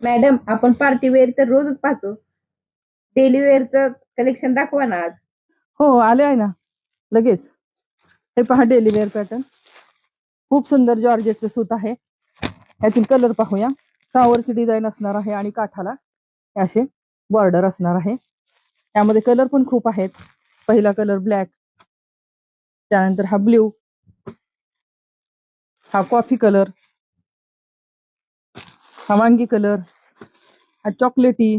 Madam, आपण party wear तर रोजच पाहतो. डेली वेअरचं कलेक्शन दाखवा ना आज. हो आले आहे ना लगेच. हे पहा डेली वेअर पॅटर्न, खूप सुंदर जॉर्जेटचे सूत आहे. यातील कलर पाहूया. फ्लावरची डिझाईन असणार आहे आणि काठाला असे बॉर्डर असणार आहे. यामध्ये कलर पण खूप आहेत. पहिला कलर ब्लॅक, त्यानंतर हा ब्ल्यू, हा कॉफी कलर, हा वांगी कलर, हा चॉकलेटी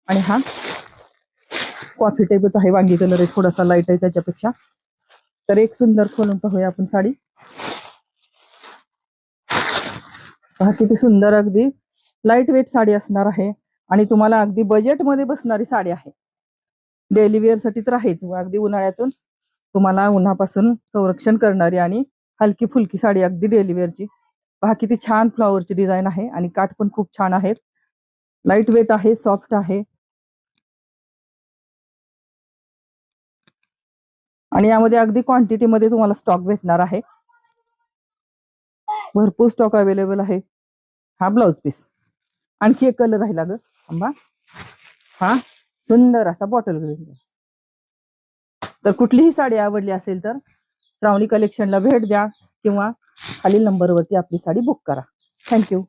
आणि हा कॉफी टाईपच आहे. वांगी कलर आहे, थोडासा लाईट आहे त्याच्यापेक्षा. तर एक सुंदर खोलून पाहूया आपण साडी. पहा किती सुंदर, अगदी लाईट वेट साडी असणार आहे आणि तुम्हाला अगदी बजेटमध्ये बसणारी साडी आहे. डेली वेअर साठी तर आहेच, अगदी उन्हाळ्यातून तुम्हाला उन्हापासून संरक्षण करणारी आणि हलकी फुलकी साडी, अगदी डेली वेअरची. पहा किती छान फ्लॉवरची डिझाईन आहे आणि काठ पण खूप छान आहेत. लाईट वेट आहे, सॉफ्ट आहे आणि यामध्ये अगदी क्वांटिटीमध्ये तुम्हाला स्टॉक भेटणार आहे. भरपूर स्टॉक अवेलेबल आहे. हा ब्लाउज पीस. आणखी एक कलर राहिला ग आंबा, हा सुंदर असा बॉटल ग्रीन. तर कुठलीही साडी आवडली असेल तर श्रावणी कलेक्शनला भेट द्या किंवा खालील नंबरवरती आपली साडी बुक करा. थँक्यू.